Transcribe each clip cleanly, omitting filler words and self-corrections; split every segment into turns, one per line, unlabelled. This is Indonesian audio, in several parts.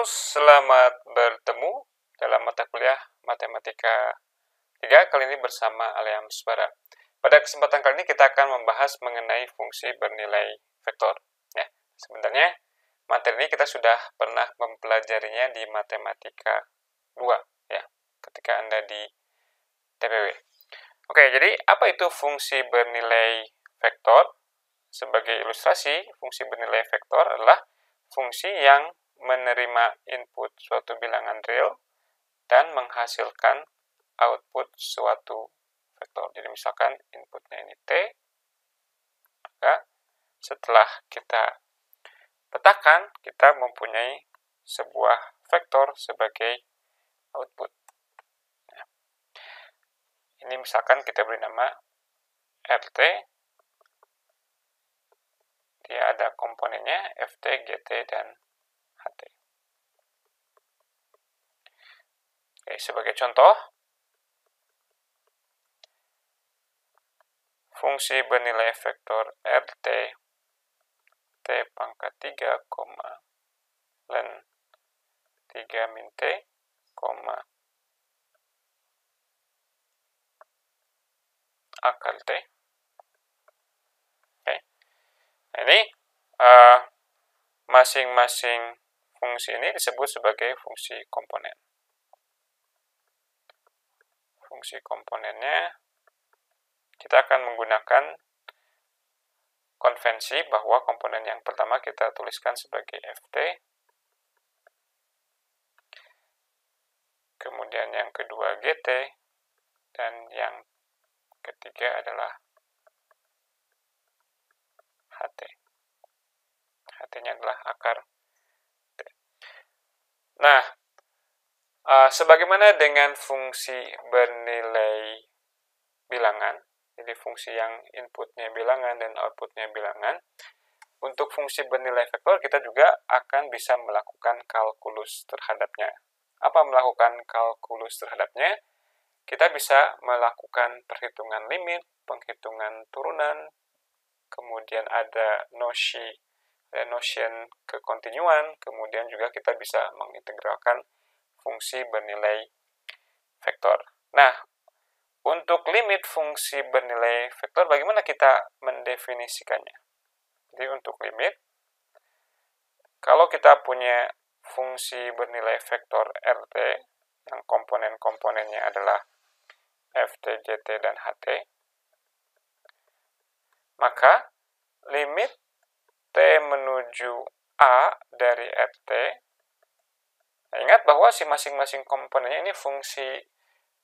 selamat bertemu dalam mata kuliah Matematika 3, kali ini bersama Alia Musbara. Pada kesempatan kali ini kita akan membahas mengenai fungsi bernilai vektor. Ya, sebenarnya materi ini kita sudah pernah mempelajarinya di Matematika 2, ya, ketika Anda di TPW. Oke, jadi apa itu fungsi bernilai vektor? Sebagai ilustrasi, fungsi bernilai vektor adalah fungsi yang menerima input suatu bilangan real dan menghasilkan output suatu vektor. Jadi misalkan inputnya ini T, maka setelah kita petakan, kita mempunyai sebuah vektor sebagai output. Nah, ini misalkan kita beri nama RT, dia ada komponennya FT, GT, dan HT. Oke, sebagai contoh, fungsi bernilai vektor RT T pangkat 3, len 3 min T, akar T. Oke. Nah, ini masing-masing fungsi ini disebut sebagai fungsi komponen. Fungsi komponennya kita akan menggunakan konvensi bahwa komponen yang pertama kita tuliskan sebagai FT, kemudian yang kedua GT, dan yang ketiga adalah HT. HT-nya adalah akar T. Nah, sebagaimana dengan fungsi bernilai bilangan, jadi fungsi yang inputnya bilangan dan outputnya bilangan, untuk fungsi bernilai vektor kita juga akan bisa melakukan kalkulus terhadapnya. Apa melakukan kalkulus terhadapnya? Kita bisa melakukan perhitungan limit, penghitungan turunan, kemudian ada notion kekontinuan, kemudian juga kita bisa mengintegralkan fungsi bernilai vektor. Nah, untuk limit fungsi bernilai vektor, bagaimana kita mendefinisikannya? Jadi untuk limit, kalau kita punya fungsi bernilai vektor RT, yang komponen-komponennya adalah FT, GT, dan HT, maka limit T menuju A dari RT, nah, ingat bahwa si masing-masing komponennya ini fungsi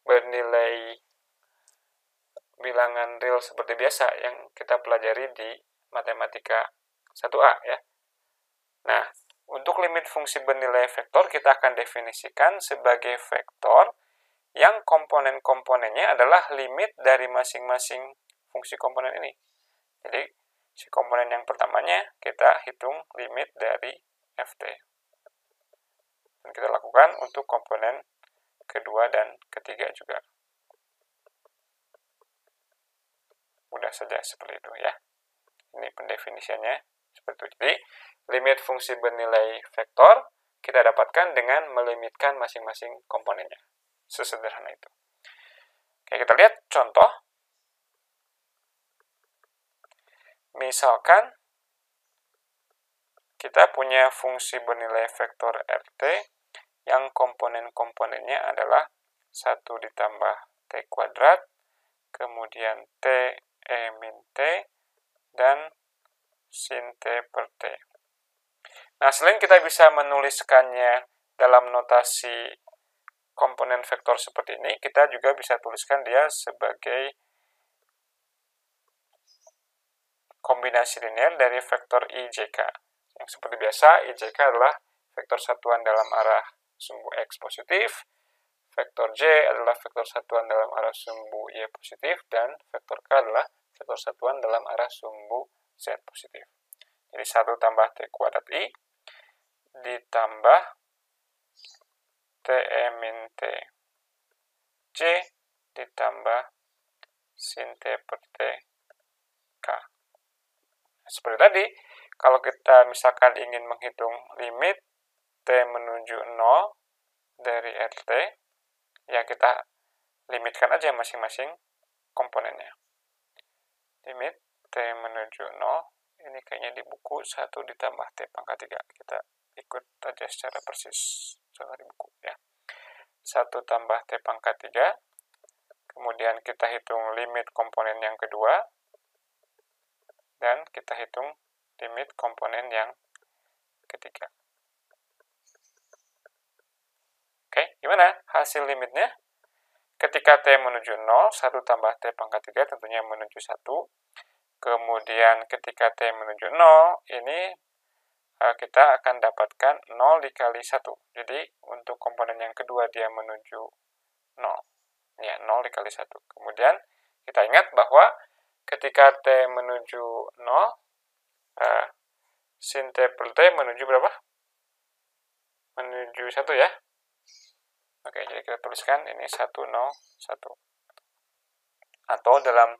bernilai bilangan real seperti biasa yang kita pelajari di Matematika 1A, ya. Nah, untuk limit fungsi bernilai vektor kita akan definisikan sebagai vektor yang komponen-komponennya adalah limit dari masing-masing fungsi komponen ini. Jadi, si komponen yang pertamanya kita hitung limit dari FT. Dan kita lakukan untuk komponen kedua dan ketiga juga. Mudah saja seperti itu, ya. Ini pendefinisiannya seperti itu. Jadi, limit fungsi bernilai vektor kita dapatkan dengan melimitkan masing-masing komponennya. Sesederhana itu. Oke, kita lihat contoh. Misalkan kita punya fungsi bernilai vektor RT yang komponen-komponennya adalah 1 ditambah T kuadrat, kemudian T E min T, dan sin T per T. Nah, selain kita bisa menuliskannya dalam notasi komponen vektor seperti ini, kita juga bisa tuliskan dia sebagai kombinasi linear dari vektor IJK. Yang seperti biasa, IJK adalah vektor satuan dalam arah sumbu X positif, vektor J adalah vektor satuan dalam arah sumbu Y positif, dan vektor K adalah vektor satuan dalam arah sumbu Z positif. Jadi 1 tambah T kuadrat I ditambah TE min T J ditambah sin T per T K. Seperti tadi, kalau kita misalkan ingin menghitung limit T menuju 0 dari RT, ya kita limitkan aja masing-masing komponennya. Limit T menuju 0, ini kayaknya di buku 1 ditambah T pangkat 3. Kita ikut aja secara persis, secara di buku ya. 1 tambah T pangkat 3, kemudian kita hitung limit komponen yang kedua, dan kita hitung limit komponen yang ketiga. Oke, gimana hasil limitnya? Ketika T menuju 0, 1 tambah T pangkat 3 tentunya menuju 1. Kemudian ketika T menuju 0, ini kita akan dapatkan 0 dikali 1. Jadi untuk komponen yang kedua dia menuju 0. Ya, 0 dikali 1. Kemudian kita ingat bahwa ketika T menuju 0, sin T per T menuju berapa? Menuju 1 ya. Oke, jadi kita tuliskan ini 1, 0, 1. Atau dalam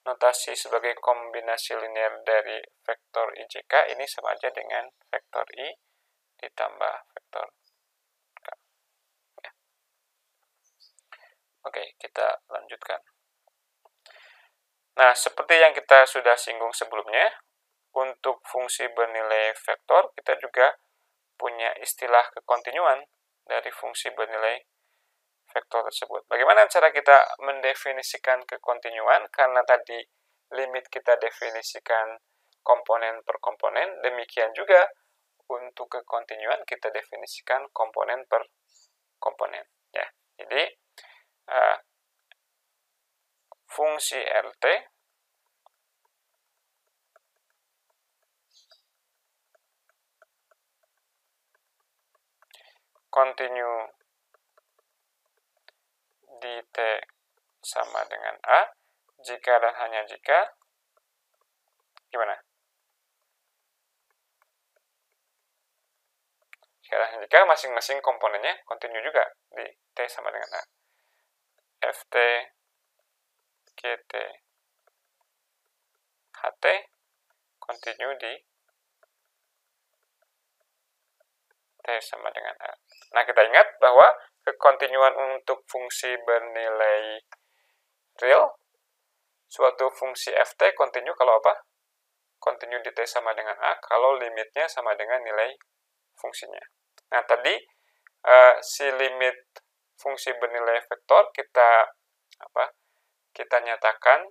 notasi sebagai kombinasi linear dari vektor IJK, ini sama aja dengan vektor I ditambah vektor K. Ya. Oke, kita lanjutkan. Nah, seperti yang kita sudah singgung sebelumnya, untuk fungsi bernilai vektor, kita juga punya istilah kekontinuan dari fungsi bernilai vektor tersebut. Bagaimana cara kita mendefinisikan kekontinuan? Karena tadi limit kita definisikan komponen per komponen, demikian juga untuk kekontinuan kita definisikan komponen per komponen. Ya, jadi fungsi RT kontinu di T sama dengan A, jika dan hanya jika, gimana? Jika dan hanya jika masing-masing komponennya kontinu juga di T sama dengan A. Ft, Gt, Ht kontinu di T sama dengan A. Nah, kita ingat bahwa kekontinuan untuk fungsi bernilai real, suatu fungsi Ft kontinu kalau apa? Kontinu di T sama dengan A kalau limitnya sama dengan nilai fungsinya. Nah, tadi si limit fungsi bernilai vektor kita nyatakan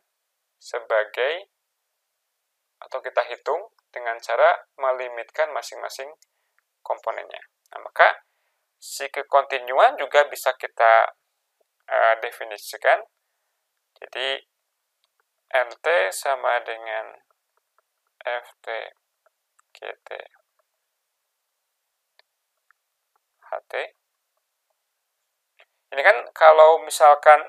sebagai, atau kita hitung dengan cara melimitkan masing-masing komponennya. Nah, maka si kekontinuan juga bisa kita definisikan. Jadi RT sama dengan Ft, Gt, Ht. Ini kan kalau misalkan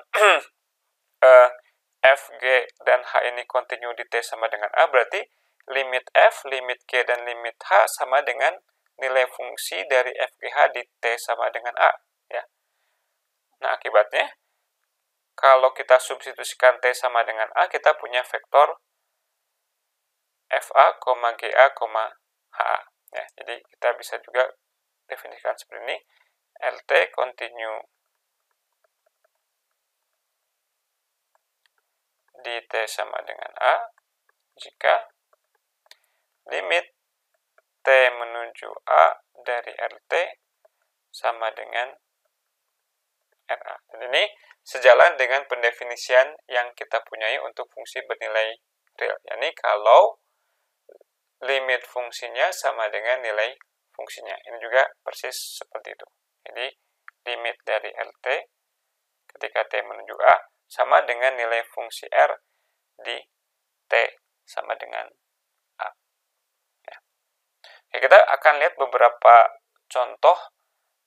F, G, dan H ini kontinu di T sama dengan A, berarti limit F, limit G, dan limit H sama dengan nilai fungsi dari FGH di T sama dengan A. Ya. Nah, akibatnya, kalau kita substitusikan T sama dengan A, kita punya vektor FA, GA, HA. Ya, jadi kita bisa juga definisikan seperti ini. LT kontinu di T sama dengan A jika limit T menuju A dari RT sama dengan RA. Dan ini sejalan dengan pendefinisian yang kita punyai untuk fungsi bernilai real. Yani kalau limit fungsinya sama dengan nilai fungsinya. Ini juga persis seperti itu. Jadi limit dari RT ketika T menuju A sama dengan nilai fungsi R di T sama dengan A. Ya. Oke, kita akan lihat beberapa contoh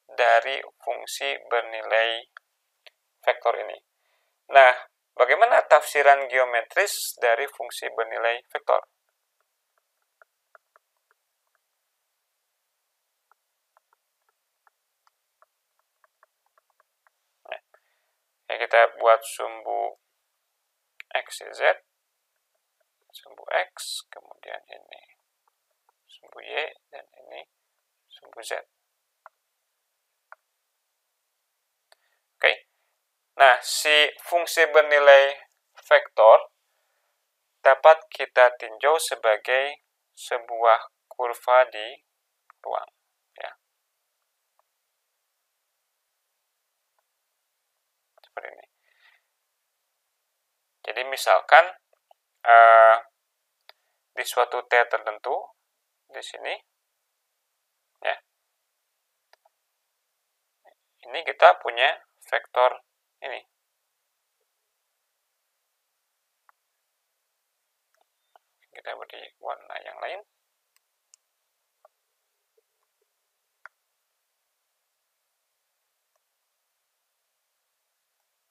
dari fungsi bernilai vektor ini. Nah, bagaimana tafsiran geometris dari fungsi bernilai vektor? Ya, kita buat sumbu X, Y, Z, sumbu X, kemudian ini sumbu Y, dan ini sumbu Z. Nah, si fungsi bernilai vektor dapat kita tinjau sebagai sebuah kurva di ruang. Ya. Seperti ini. Jadi misalkan di suatu T tertentu, di sini, ya, ini kita punya vektor ini. Kita beri warna yang lain.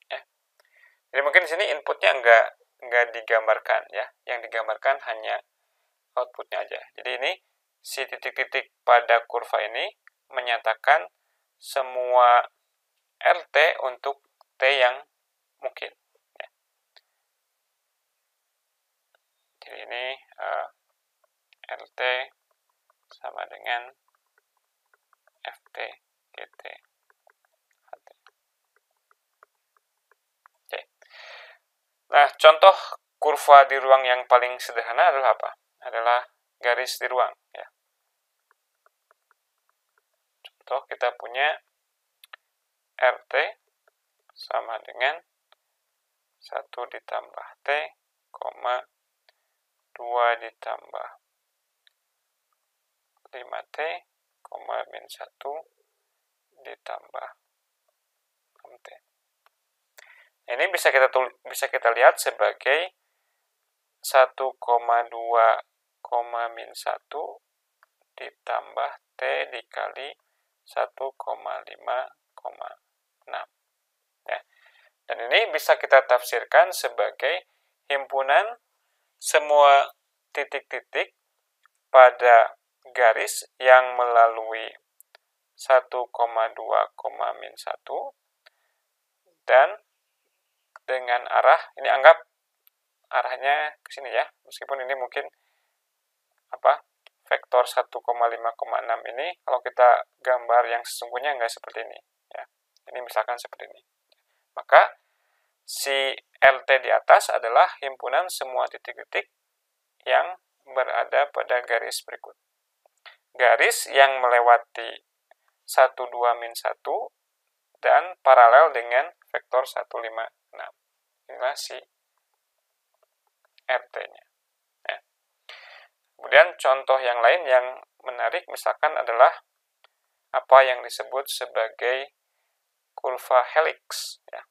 Ya. Jadi mungkin di sini inputnya nggak digambarkan, ya. Yang digambarkan hanya outputnya aja. Jadi ini si titik-titik pada kurva ini menyatakan semua RT untuk T yang mungkin. Ya. Jadi ini RT sama dengan FT, GT, HT. Oke. Nah, contoh kurva di ruang yang paling sederhana adalah apa? Adalah garis di ruang. Ya. Contoh kita punya RT sama dengan 1 ditambah T, 2 ditambah 5T, min 1 ditambah 6T. Ini bisa kita lihat sebagai 1,2, min 1 ditambah T dikali 1,5,6. Ya. Dan ini bisa kita tafsirkan sebagai himpunan semua titik-titik pada garis yang melalui 1,2, min 1 dan dengan arah, ini anggap arahnya ke sini ya, meskipun ini mungkin vektor 1,5,6 ini kalau kita gambar yang sesungguhnya nggak seperti ini ya. Ini misalkan seperti ini. Maka si LT di atas adalah himpunan semua titik-titik yang berada pada garis berikut. Garis yang melewati 1, 2, min 1 dan paralel dengan vektor 1, 5, 6. Inilah si RT-nya. Ya. Kemudian contoh yang lain yang menarik misalkan adalah apa yang disebut sebagai kurva helix. Ya.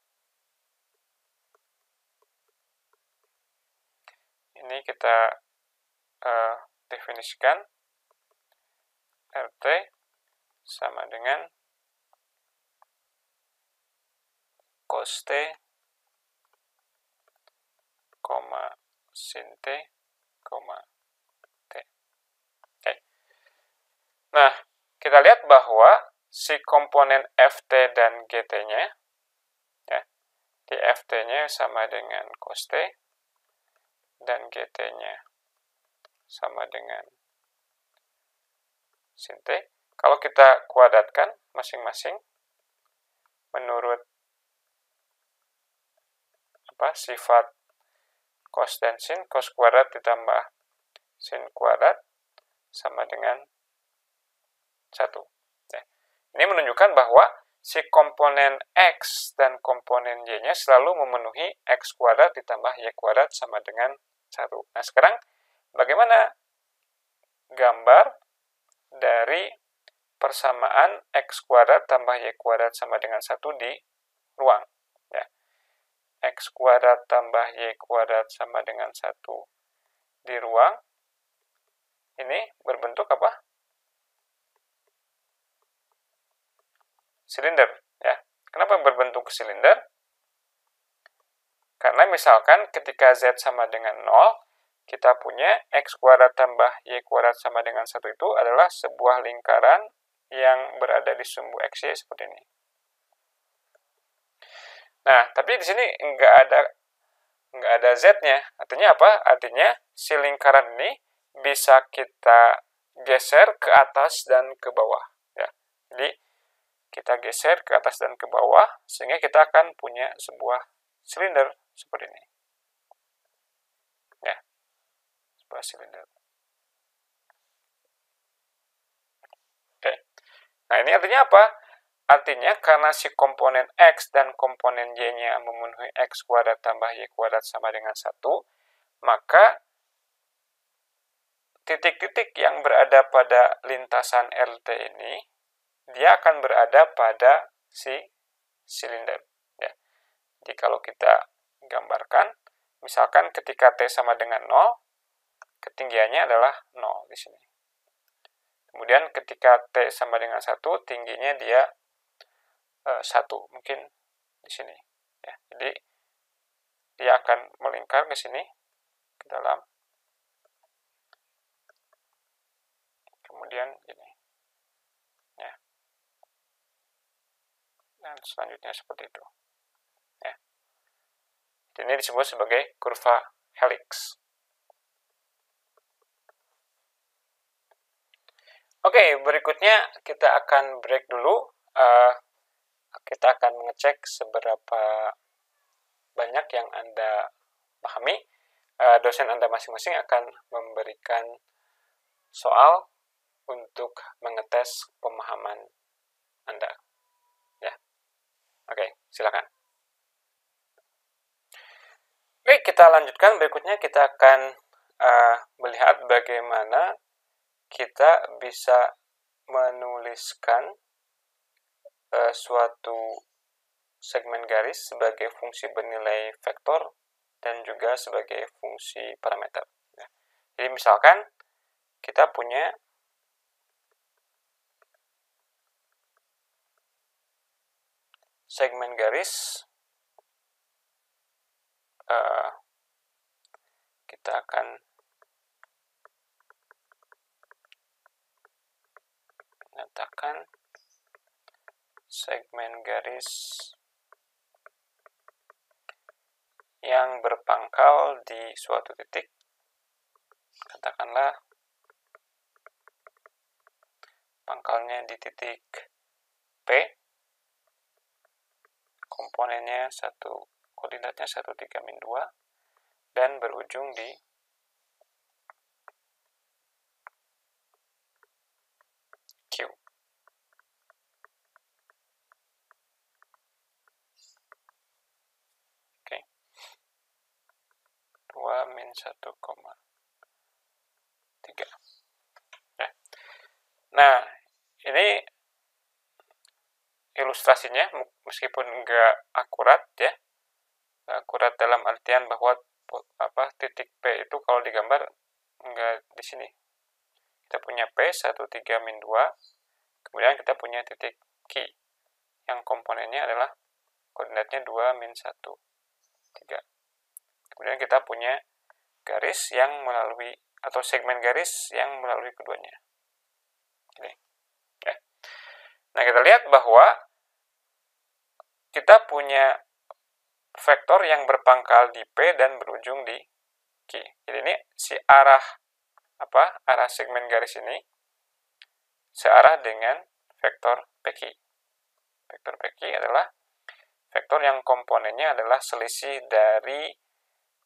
Ini kita definisikan RT sama dengan cos T, sin T, T. Okay. Nah, kita lihat bahwa si komponen FT dan GT-nya, ya, di FT-nya sama dengan cos T, dan GT-nya sama dengan sin T. Kalau kita kuadratkan masing-masing menurut sifat cos dan sin, cos kuadrat ditambah sin kuadrat sama dengan 1. Ya. Ini menunjukkan bahwa si komponen X dan komponen Y-nya selalu memenuhi X kuadrat ditambah Y kuadrat sama dengan 1. Nah, sekarang bagaimana gambar dari persamaan X kuadrat tambah Y kuadrat sama dengan 1 di ruang? Ya. X kuadrat tambah Y kuadrat sama dengan 1 di ruang. Ini berbentuk apa? Silinder. Ya. Kenapa berbentuk silinder? Karena misalkan ketika Z sama dengan 0, kita punya X kuadrat tambah Y kuadrat sama dengan 1 itu adalah sebuah lingkaran yang berada di sumbu XY seperti ini. Nah, tapi di sini nggak ada Z-nya. Artinya apa? Artinya si lingkaran ini bisa kita geser ke atas dan ke bawah. Ya. Jadi kita geser ke atas dan ke bawah, sehingga kita akan punya sebuah silinder seperti ini. Ya, sebuah silinder. Oke. Nah, ini artinya apa? Artinya karena si komponen X dan komponen Y-nya memenuhi X kuadrat tambah Y kuadrat sama dengan 1, maka titik-titik yang berada pada lintasan RT ini, dia akan berada pada si silinder. Ya. Jadi kalau kita gambarkan, misalkan ketika T sama dengan 0, ketinggiannya adalah 0 di sini. Kemudian ketika T sama dengan 1, tingginya dia 1, mungkin di sini. Ya. Jadi dia akan melingkar ke sini, ke dalam. Kemudian ini. Ya. Dan selanjutnya seperti itu. Ya. Ini disebut sebagai kurva helix. Oke, berikutnya kita akan break dulu. Kita akan mengecek seberapa banyak yang Anda pahami. Dosen Anda masing-masing akan memberikan soal untuk mengetes pemahaman Anda. Ya. Oke, silakan. Oke, kita lanjutkan. Berikutnya kita akan melihat bagaimana kita bisa menuliskan suatu segmen garis sebagai fungsi bernilai vektor dan juga sebagai fungsi parameter. Ya. Jadi misalkan kita punya segmen garis, kita akan nyatakan segmen garis yang berpangkal di suatu titik, katakanlah pangkalnya di titik P, komponennya koordinatnya 1, 3, min 2, dan berujung di Q. Oke. 2, min 1,3. Nah, ini ilustrasinya meskipun nggak akurat ya, akurat dalam artian bahwa titik P itu kalau digambar nggak di sini. Kita punya P 1, 3, min 2, kemudian kita punya titik Q yang komponennya adalah koordinatnya 2, min 1, 3. Kemudian kita punya garis yang melalui, atau segmen garis yang melalui keduanya. Ini. Ya. Nah, kita lihat bahwa kita punya vektor yang berpangkal di P dan berujung di Q. Jadi ini si arah segmen garis ini searah dengan vektor PQ. Vektor PQ adalah vektor yang komponennya adalah selisih dari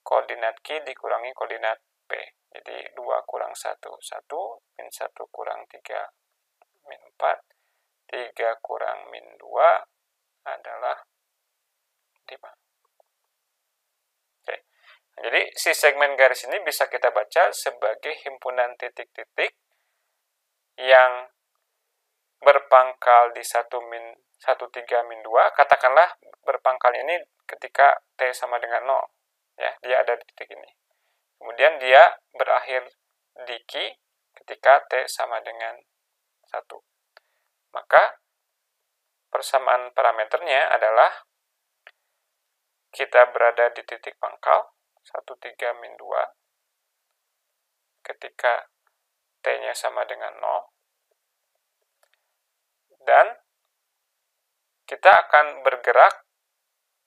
koordinat Q dikurangi koordinat P. Jadi 2 kurang 1, 1, min 1 kurang 3, min 4, 3 kurang min 2 adalah 5. Oke. Jadi si segmen garis ini bisa kita baca sebagai himpunan titik-titik yang berpangkal di 1, 3, min 2. Katakanlah berpangkalnya ini ketika T sama dengan 0. Ya, dia ada di titik ini. Kemudian dia berakhir di Q ketika T sama dengan 1. Maka persamaan parameternya adalah kita berada di titik pangkal 1, 3, min 2 ketika T-nya sama dengan 0, dan kita akan bergerak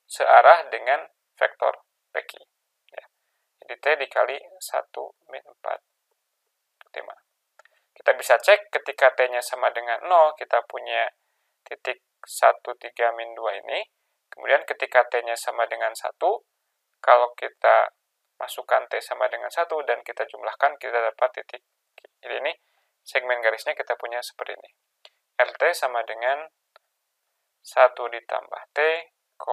searah dengan vektor PQ. Ya. Jadi T dikali 1, min 4, 5. Kita bisa cek ketika T-nya sama dengan 0, kita punya titik 1, 3, min 2 ini. Kemudian ketika T-nya sama dengan 1, kalau kita masukkan T sama dengan 1 dan kita jumlahkan, kita dapat titik. Jadi ini segmen garisnya kita punya seperti ini. RT sama dengan 1 ditambah T, 3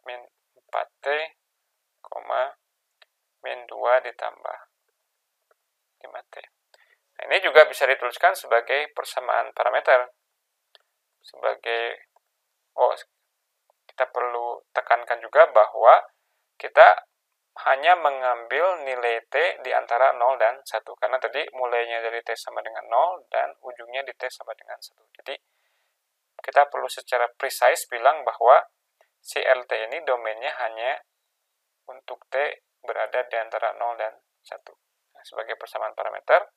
min 4T, min 2 ditambah 5T. Nah, ini juga bisa dituliskan sebagai persamaan parameter. Kita perlu tekankan juga bahwa kita hanya mengambil nilai T di antara 0 dan 1. Karena tadi mulainya dari T sama dengan 0 dan ujungnya di T sama dengan 1. Jadi, kita perlu secara precise bilang bahwa si LT ini domainnya hanya untuk T berada di antara 0 dan 1. Nah, sebagai persamaan parameter,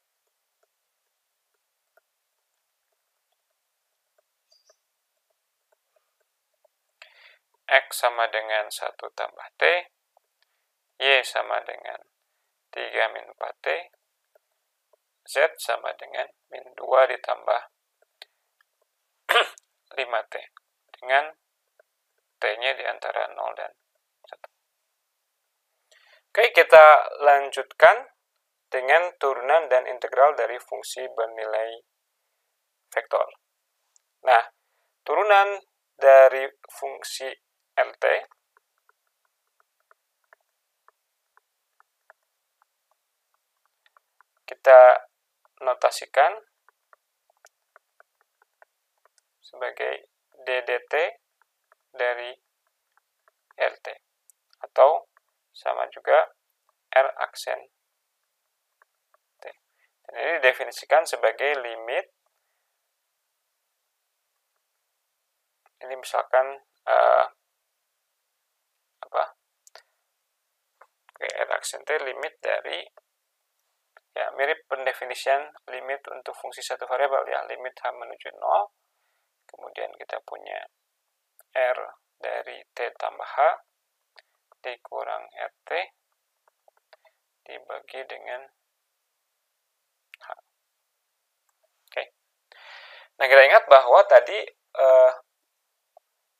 X sama dengan 1 tambah T, Y sama dengan 3 min 4T, Z sama dengan min 2 ditambah 5T, dengan T-nya di antara 0 dan 1. Oke, kita lanjutkan dengan turunan dan integral dari fungsi bernilai vektor. Nah, turunan dari fungsi LT kita notasikan sebagai DDT dari LT, atau sama juga R aksen T. Dan ini didefinisikan sebagai limit, ini misalkan R aksen T limit dari, ya mirip pendefinisian limit untuk fungsi satu variabel, ya limit H menuju 0, kemudian kita punya R dari T tambah H dikurang RT dibagi dengan H. Oke. Nah, kita ingat bahwa tadi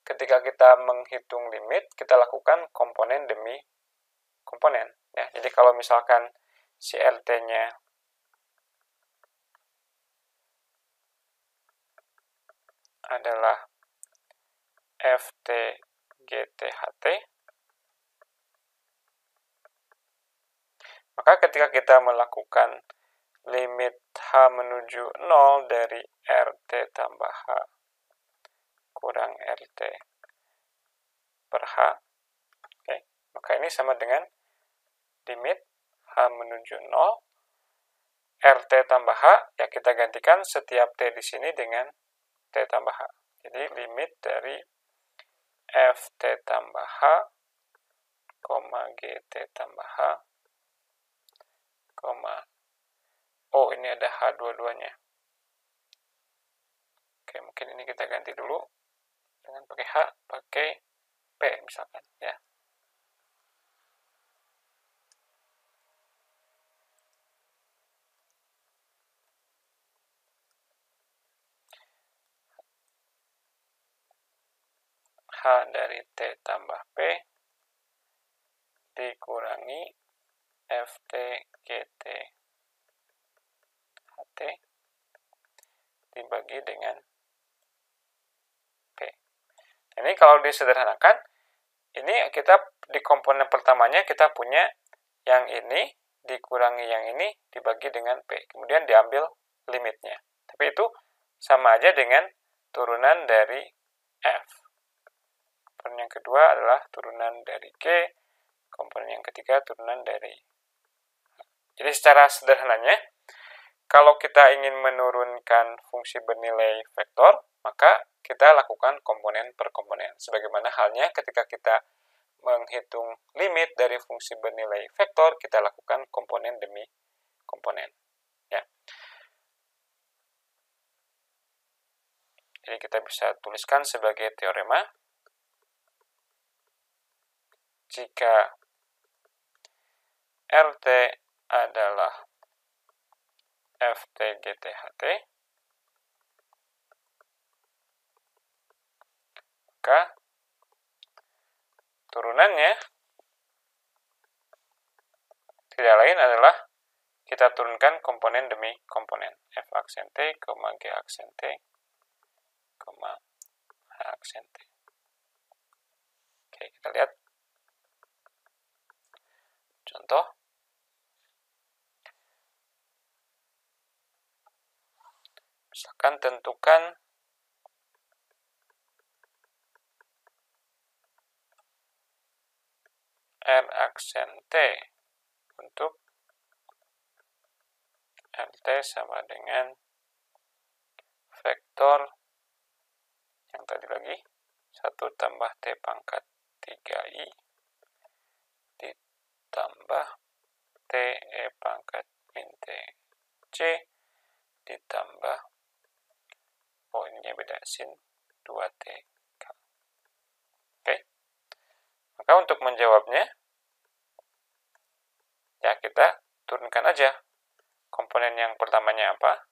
ketika kita menghitung limit, kita lakukan komponen demi komponen. Ya, jadi kalau misalkan si LT-nya adalah FT GT HT, maka ketika kita melakukan limit H menuju 0 dari RT tambah H kurang RT per H, maka ini sama dengan limit H menuju 0, RT tambah H, ya kita gantikan setiap T di sini dengan T tambah H. Jadi limit dari FT tambah H, GT tambah H, ini ada H dua-duanya. Oke, mungkin ini kita ganti dulu dengan pakai H, pakai P misalkan, ya. H dari T tambah P dikurangi FT GT HT dibagi dengan P. Ini kalau disederhanakan, ini kita di komponen pertamanya kita punya yang ini dikurangi yang ini dibagi dengan P. Kemudian diambil limitnya. Tapi itu sama aja dengan turunan dari F. Komponen yang kedua adalah turunan dari G. Komponen yang ketiga turunan dari H. Jadi secara sederhananya, kalau kita ingin menurunkan fungsi bernilai vektor, maka kita lakukan komponen per komponen. Sebagaimana halnya ketika kita menghitung limit dari fungsi bernilai vektor, kita lakukan komponen demi komponen. Ya. Jadi kita bisa tuliskan sebagai teorema, jika RT adalah FT GT HT, maka turunannya tidak lain adalah kita turunkan komponen demi komponen. F aksen T, G aksen T, H aksen T. Oke, kita lihat contoh. Misalkan tentukan R aksen T untuk RT sama dengan vektor yang tadi lagi 1 tambah T pangkat 3I ditambah T E pangkat min T C ditambah, oh ininya beda, sin 2T K. Oke, maka untuk menjawabnya ya kita turunkan aja komponen yang pertamanya apa,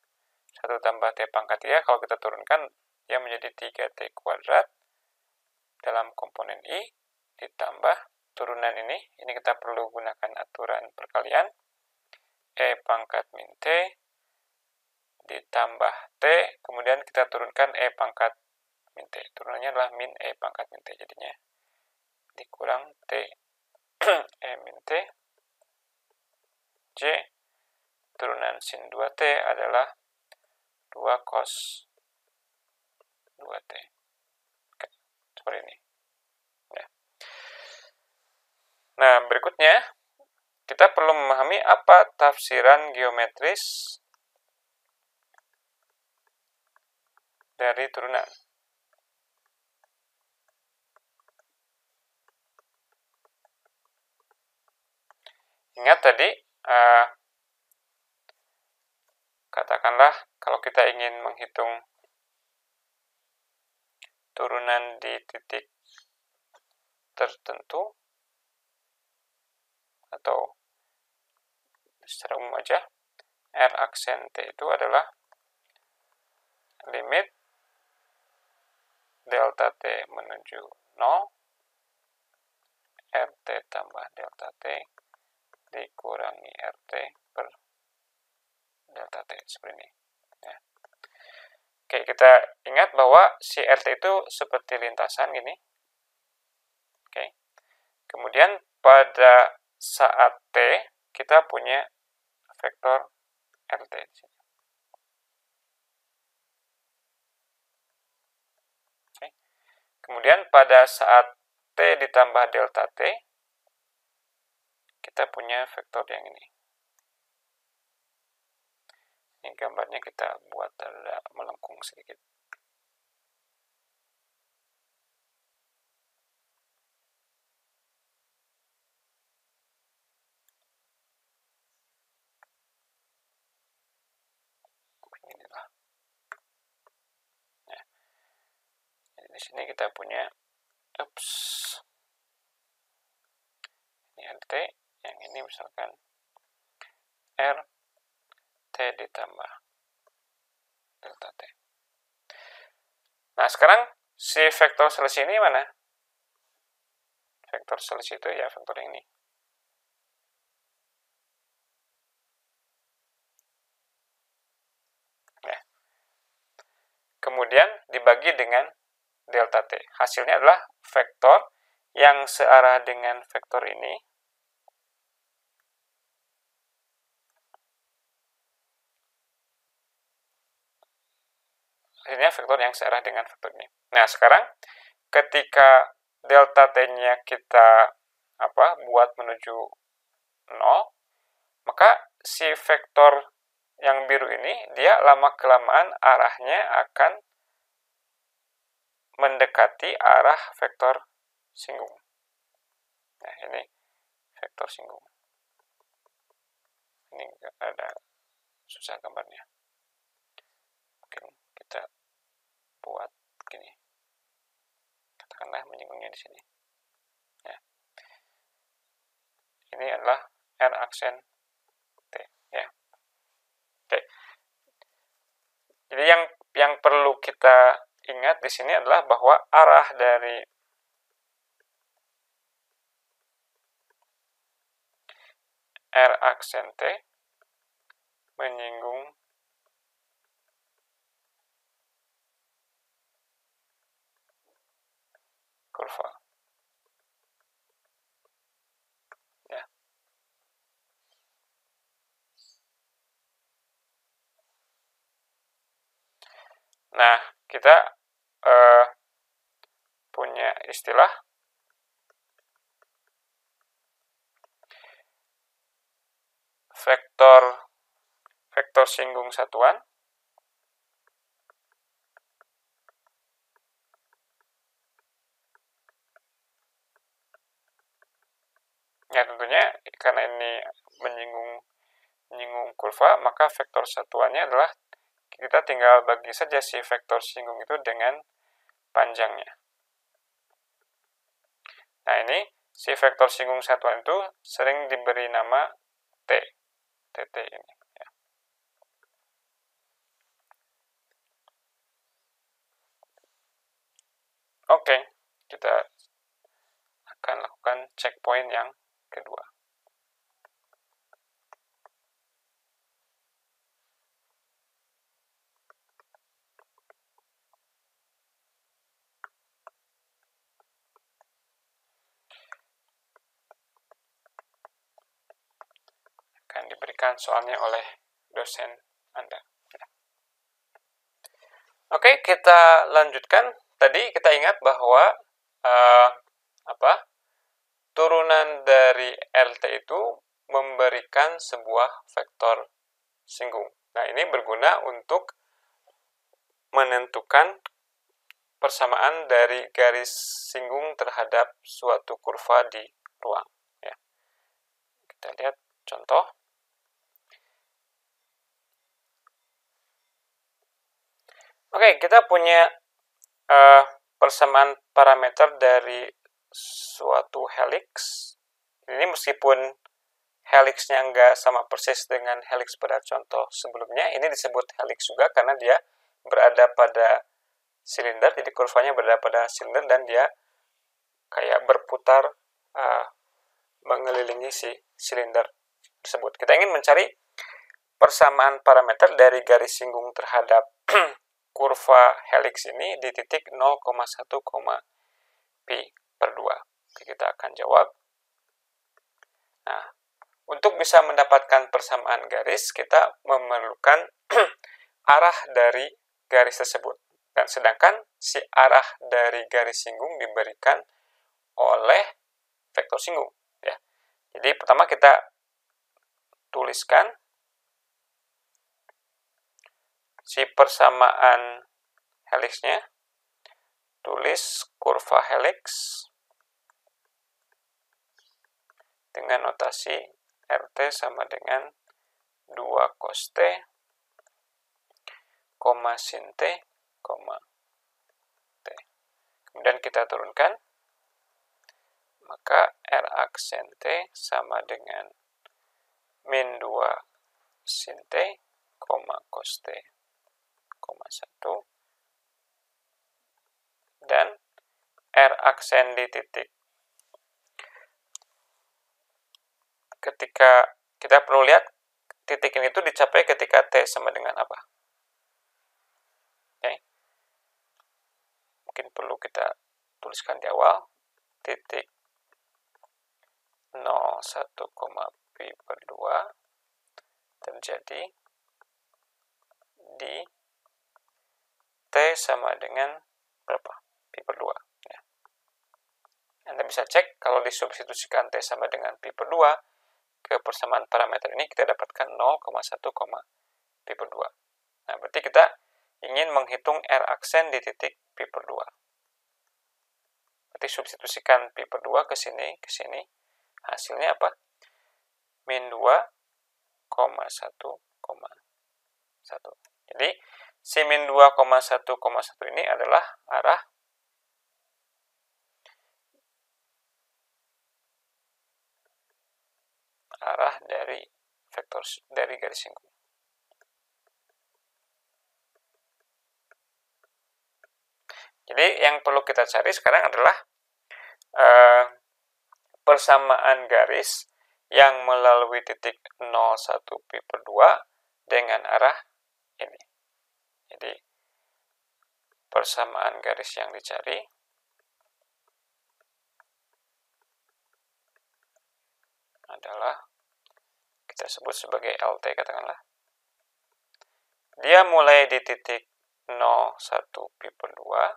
1 tambah T pangkat 3, kalau kita turunkan dia menjadi 3T kuadrat dalam komponen I ditambah turunan ini kita perlu gunakan aturan perkalian, E pangkat min T ditambah T, kemudian kita turunkan E pangkat min T, turunannya adalah min E pangkat min T, jadinya dikurang T E min T J turunan sin 2T adalah 2 cos 2T. Oke, seperti ini. Ya. Nah, berikutnya kita perlu memahami apa tafsiran geometris dari turunan. Ingat tadi, katakanlah kalau kita ingin menghitung turunan di titik tertentu, atau secara umum aja, R aksen T itu adalah limit delta T menuju 0, RT tambah delta T dikurangi RT per delta T, seperti ini. Ya. Oke, kita ingat bahwa si RT itu seperti lintasan gini. Oke. Kemudian pada saat T kita punya vektor RT di sini. Oke. Kemudian pada saat T ditambah delta T kita punya vektor yang ini. Ini gambarnya kita buat ada melengkung sedikit. Inilah. Ya. Jadi di sini kita punya, ini RT, yang ini misalkan R T ditambah delta T. Nah, sekarang si vektor selisih ini mana? Vektor selisih itu ya vektor yang ini. Ya. Kemudian dibagi dengan delta T. Hasilnya adalah vektor yang searah dengan vektor ini akhirnya vektor yang searah dengan vektor ini. Nah, sekarang ketika delta T-nya kita buat menuju 0, maka si vektor yang biru ini dia lama-kelamaan arahnya akan mendekati arah vektor singgung. Nah, ini vektor singgung. Ini ada susah gambarnya. Mungkin kita buat gini. Katakanlah menyinggungnya di sini. Ya. Ini adalah R aksen T, ya. Oke. Jadi yang perlu kita ingat di sini adalah bahwa arah dari R aksen T menyinggung kurva. Ya. Nah, kita punya istilah vektor singgung satuan ya, tentunya karena ini menyinggung kurva, maka vektor satuannya adalah kita tinggal bagi saja si vektor singgung itu dengan panjangnya. Nah, ini si vektor singgung satuan itu sering diberi nama T, TT ini. Ya. Oke, kita akan lakukan checkpoint yang kedua. Akan diberikan soalnya oleh dosen Anda. Oke, kita lanjutkan. Tadi kita ingat bahwa turunan dari RT itu memberikan sebuah vektor singgung. Nah, ini berguna untuk menentukan persamaan dari garis singgung terhadap suatu kurva di ruang. Ya. Kita lihat contoh. Oke, kita punya persamaan parameter dari suatu helix. Ini meskipun helixnya nggak sama persis dengan helix pada contoh sebelumnya, ini disebut helix juga karena dia berada pada silinder, jadi kurvanya berada pada silinder dan dia kayak berputar mengelilingi si silinder tersebut. Kita ingin mencari persamaan parameter dari garis singgung terhadap kurva helix ini di titik 0,1, pi per 2. Oke, kita akan jawab. Nah, untuk bisa mendapatkan persamaan garis, kita memerlukan arah dari garis tersebut. Dan sedangkan si arah dari garis singgung diberikan oleh vektor singgung. Ya. Jadi pertama kita tuliskan si persamaan helixnya. Tulis kurva helix dengan notasi RT sama dengan 2 cos T, sin T, T. Kemudian kita turunkan, maka R aksen T sama dengan min 2 sin T, cos T, 1. Dan R aksen di titik. Ketika kita perlu lihat titik ini itu dicapai ketika T sama dengan apa. Oke. Mungkin perlu kita tuliskan di awal. Titik 0,1, pi per 2 terjadi di T sama dengan berapa? Pi per 2. Ya. Anda bisa cek kalau disubstitusikan T sama dengan pi per 2 ke persamaan parameter ini, kita dapatkan 0,1, pi per 2. Nah, berarti kita ingin menghitung R aksen di titik pi per 2. Berarti substitusikan pi per 2 ke sini, hasilnya apa? Min 2,1,1. Jadi, si min 2,1,1 ini adalah arah dari vektor dari garis singgung. Jadi yang perlu kita cari sekarang adalah persamaan garis yang melalui titik 01 pi per 2 dengan arah ini. Jadi persamaan garis yang dicari adalah kita sebut sebagai LT, katakanlah. Dia mulai di titik 01 pi per 2,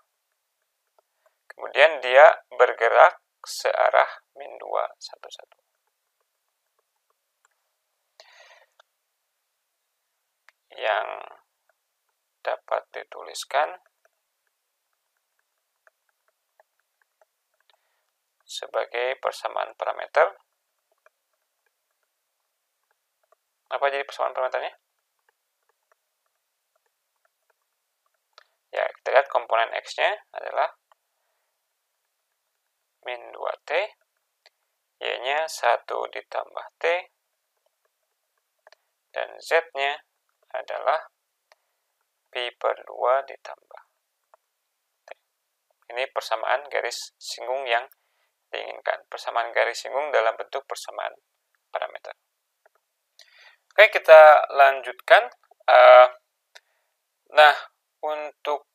kemudian dia bergerak searah min 2, 1, 1. Yang dapat dituliskan sebagai persamaan parameter. Apa jadi persamaan parameternya? Ya, kita lihat komponen X-nya adalah min 2T, Y-nya 1 ditambah T, dan Z-nya adalah pi per 2 ditambah T. Ini persamaan garis singgung yang diinginkan. Persamaan garis singgung dalam bentuk persamaan parameter. Oke, kita lanjutkan. Nah, untuk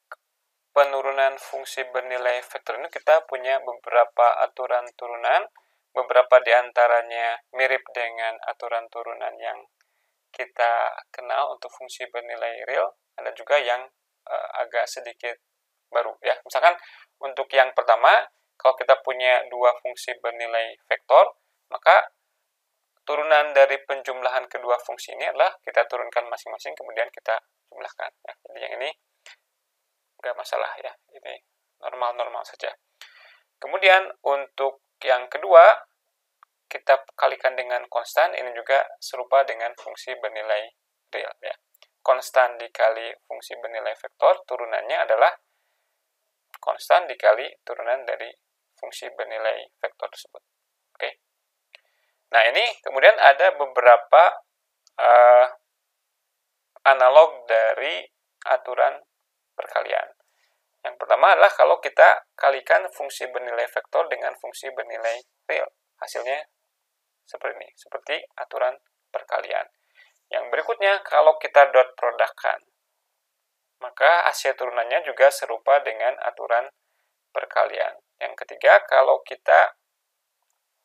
penurunan fungsi bernilai vektor ini kita punya beberapa aturan turunan. Beberapa diantaranya mirip dengan aturan turunan yang kita kenal untuk fungsi bernilai real. Ada juga yang agak sedikit baru, ya. Misalkan untuk yang pertama, kalau kita punya dua fungsi bernilai vektor, maka turunan dari penjumlahan kedua fungsi ini adalah kita turunkan masing-masing, kemudian kita jumlahkan. Ya. Jadi yang ini nggak masalah, ya. Ini normal-normal saja. Kemudian untuk yang kedua, kita kalikan dengan konstan. Ini juga serupa dengan fungsi bernilai real, ya. Konstan dikali fungsi bernilai vektor, turunannya adalah konstan dikali turunan dari fungsi bernilai vektor tersebut. Oke. Nah, ini kemudian ada beberapa analog dari aturan perkalian. Yang pertama adalah kalau kita kalikan fungsi bernilai vektor dengan fungsi bernilai real. Hasilnya seperti ini, seperti aturan perkalian. Yang berikutnya, kalau kita dot produkkan, maka hasil turunannya juga serupa dengan aturan perkalian. Yang ketiga, kalau kita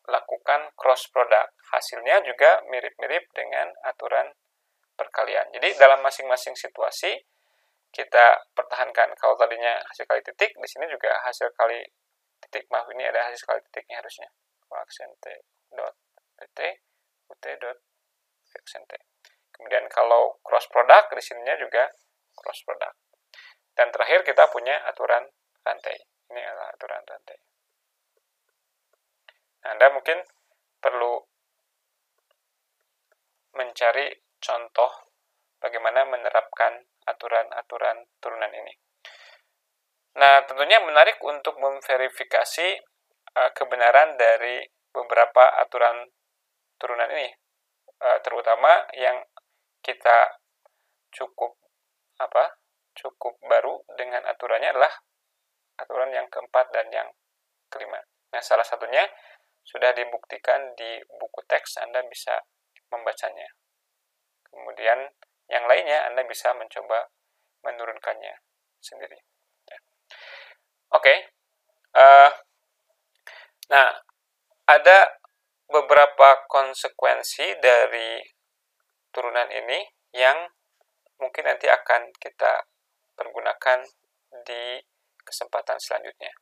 lakukan cross product, hasilnya juga mirip-mirip dengan aturan perkalian. Jadi dalam masing-masing situasi kita pertahankan. Kalau tadinya hasil kali titik, di sini juga hasil kali titik. Maaf, ini ada hasil kali titiknya harusnya. Koefisien T dot PT, UT dot koefisien T. Kemudian kalau cross product, di sininya juga cross product. Dan terakhir kita punya aturan rantai. Ini adalah aturan rantai. Nah, Anda mungkin perlu mencari contoh bagaimana menerapkan aturan-aturan turunan ini. Nah, tentunya menarik untuk memverifikasi kebenaran dari beberapa aturan turunan ini, terutama yang kita cukup baru dengan aturannya adalah aturan yang keempat dan yang kelima. Nah, salah satunya sudah dibuktikan di buku teks, Anda bisa membacanya. Kemudian yang lainnya Anda bisa mencoba menurunkannya sendiri. Ya. Oke. Nah, ada beberapa konsekuensi dari turunan ini yang mungkin nanti akan kita pergunakan di kesempatan selanjutnya.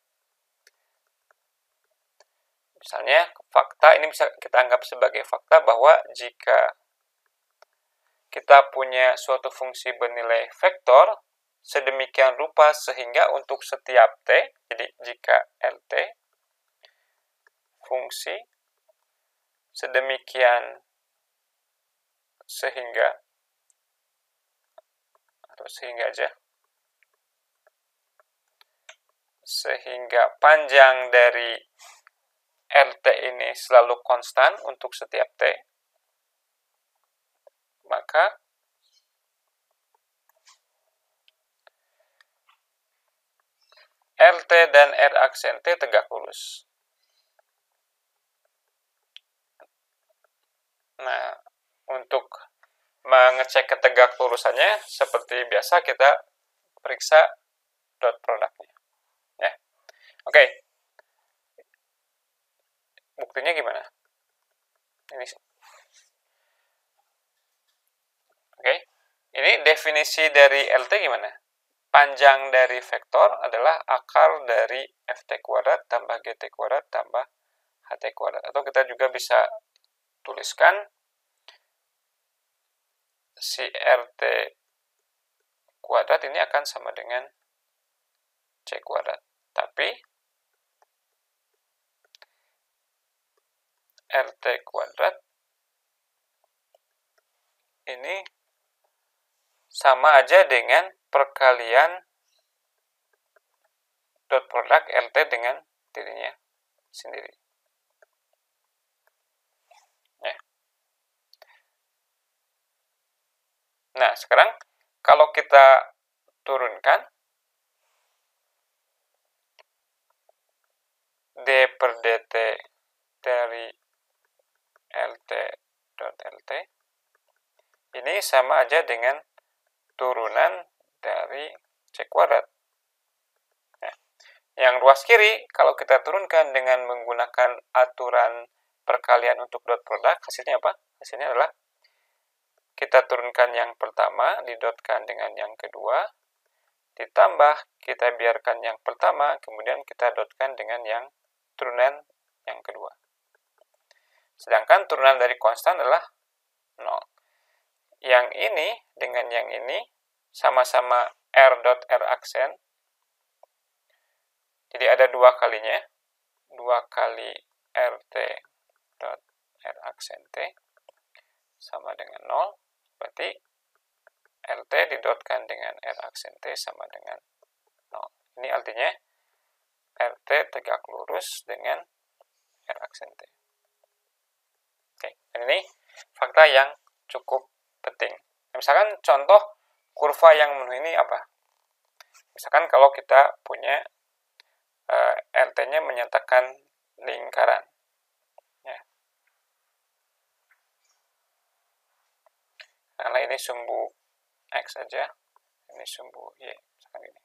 Misalnya, fakta ini bisa kita anggap sebagai fakta bahwa jika kita punya suatu fungsi bernilai vektor sedemikian rupa sehingga untuk setiap T, jadi jika LT fungsi sedemikian sehingga sehingga panjang dari RT ini selalu konstan untuk setiap T, maka dan R aksen T tegak lurus. Nah, untuk mengecek ketegak lurusannya, seperti biasa kita periksa dot produknya. Ya. Oke. Buktinya gimana? Ini. Oke. Ini definisi dari LT gimana? Panjang dari vektor adalah akar dari ft kuadrat tambah gt kuadrat tambah ht kuadrat. Atau kita juga bisa tuliskan si rt kuadrat ini akan sama dengan c kuadrat. Tapi rt kuadrat ini sama aja dengan perkalian dot produk LT dengan dirinya sendiri. Ya. Nah, sekarang kalau kita turunkan d per dt dari LT dot LT ini sama aja dengan turunan dari C kuadrat. Nah, yang ruas kiri kalau kita turunkan dengan menggunakan aturan perkalian untuk dot produk, hasilnya apa? Hasilnya adalah kita turunkan yang pertama, didotkan dengan yang kedua, ditambah kita biarkan yang pertama, kemudian kita dotkan dengan yang turunan yang kedua. Sedangkan turunan dari konstan adalah 0. Yang ini dengan yang ini sama-sama R dot R aksen. Jadi ada dua kalinya. 2 kali RT dot R aksen T sama dengan 0. Berarti LT didotkan dengan R aksen T sama dengan 0. Ini artinya RT tegak lurus dengan R aksen T. Oke, dan ini fakta yang cukup penting. Misalkan contoh kurva yang memenuhi ini apa? Misalkan kalau kita punya RT-nya menyatakan lingkaran. Ya. Karena ini sumbu X saja, ini sumbu Y, misalkan ini.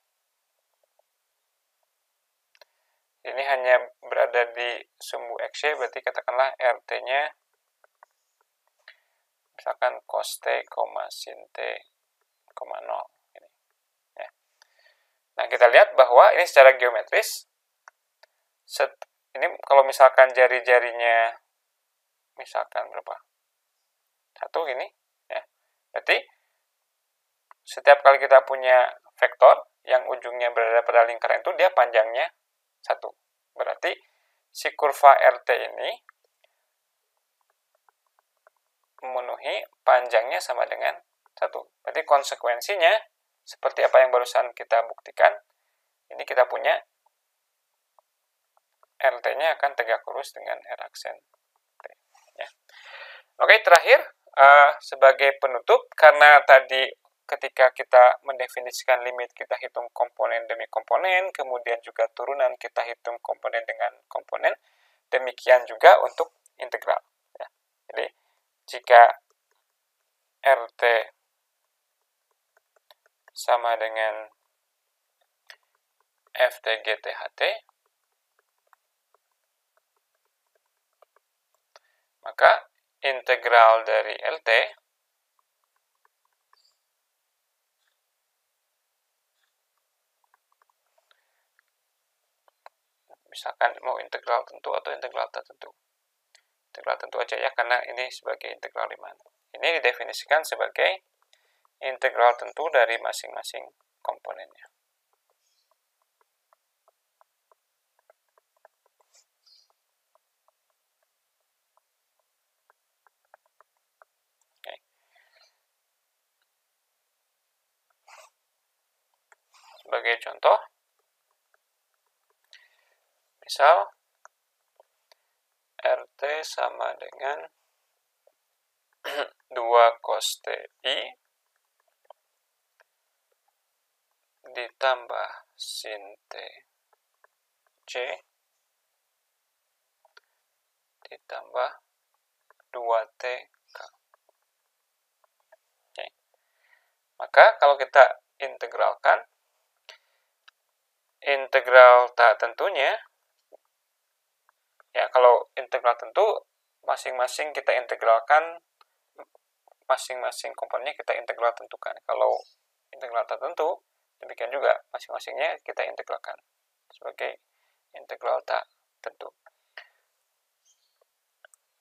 Ini hanya berada di sumbu XY, berarti katakanlah RT-nya misalkan cos T, sin T, 0. Ini. Ya. Nah, kita lihat bahwa ini secara geometris, ini kalau misalkan jari-jarinya, misalkan berapa? 1 gini, ya. Berarti setiap kali kita punya vektor yang ujungnya berada pada lingkaran itu, dia panjangnya 1. Berarti si kurva RT ini memenuhi panjangnya sama dengan 1. Berarti konsekuensinya, seperti apa yang barusan kita buktikan, ini kita punya LT-nya akan tegak lurus dengan R aksen T. Ya. Oke, terakhir, sebagai penutup, karena tadi ketika kita mendefinisikan limit, kita hitung komponen demi komponen, kemudian juga turunan kita hitung komponen dengan komponen, demikian juga untuk integral. Ya. Jadi, jika RT sama dengan FT GT HT, maka integral dari LT misalkan mau integral tentu atau integral tak tentu. Integral tentu aja ya, karena ini sebagai integral Riemann. Ini didefinisikan sebagai integral tentu dari masing-masing komponennya. Sebagai contoh, misal RT sama dengan 2 cos TI ditambah sin T C ditambah 2T K. Oke. Maka kalau kita integralkan, integral tak tentunya, ya kalau integral tentu, masing-masing kita integralkan, masing-masing komponennya kita integral tentukan. Kalau integral tak tentu, demikian juga masing-masingnya kita integralkan sebagai integral tak tentu.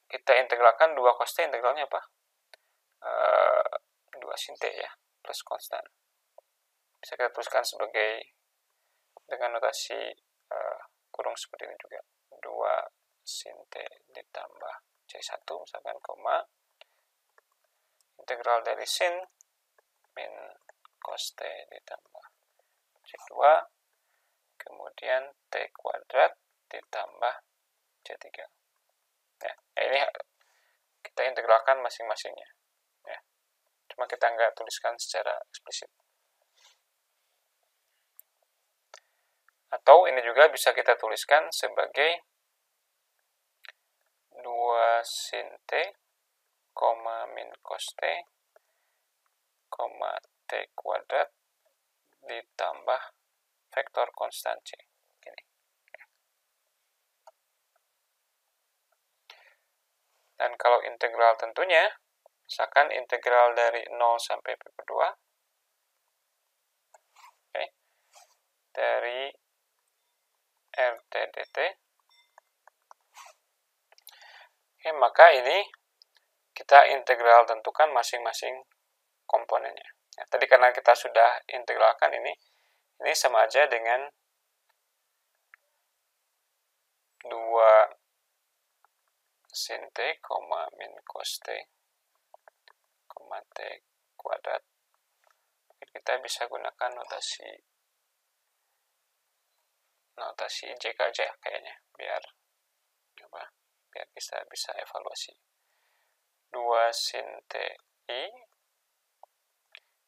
Kita integralkan 2 cos T, integralnya apa? 2 sin T ya, plus konstan. Bisa kita tuliskan sebagai dengan notasi kurung seperti ini juga. 2 sin T ditambah C1 misalkan, koma, integral dari sin min cos T ditambah C2, kemudian T kuadrat ditambah C3. Ya, ini kita integralkan masing-masingnya. Ya, cuma kita nggak tuliskan secara eksplisit. Atau ini juga bisa kita tuliskan sebagai 2 sin T, min cos T, T kuadrat ditambah vektor konstan C. Gini. Dan kalau integral tentunya, misalkan integral dari 0 sampai pi per 2, okay, dari RT dt, okay, maka ini kita integral tentukan masing-masing komponennya. Ya, tadi karena kita sudah integralkan ini sama aja dengan 2 sin T, min cos T, T kuadrat. Kita bisa gunakan notasi JK aja kayaknya, biar kita bisa evaluasi. 2 sin TI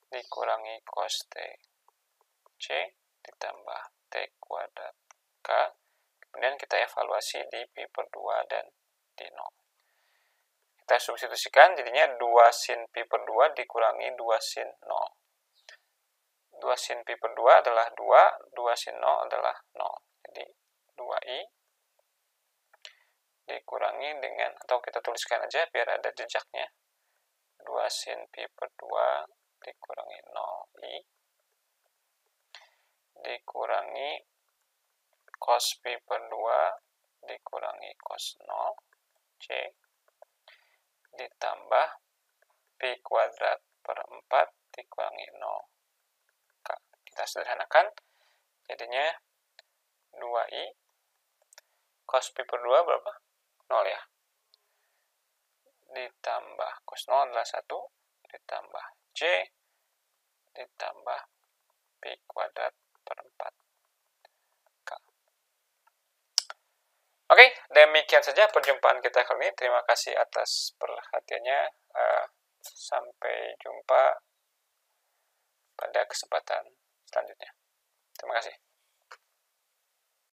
dikurangi cos T C ditambah T kuadrat K. Kemudian kita evaluasi di pi per 2 dan di 0. Kita substitusikan, jadinya 2 sin pi per 2 dikurangi 2 sin 0. 2 sin pi per 2 adalah 2, 2 sin 0 adalah 0. Jadi 2i dikurangi dengan, atau kita tuliskan aja biar ada jejaknya, 2 sin pi per 2 dikurangi 0i dikurangi cos pi per 2 dikurangi cos 0 C ditambah pi kuadrat per 4 dikurangi 0 K. Kita sederhanakan, jadinya 2i cos pi per 2 berapa? 0 ya. Ditambah cos 0 adalah 1, ditambah C ditambah pi kuadrat per 4 K. Oke, demikian saja perjumpaan kita kali ini. Terima kasih atas perhatiannya. Sampai jumpa pada kesempatan selanjutnya. Terima kasih.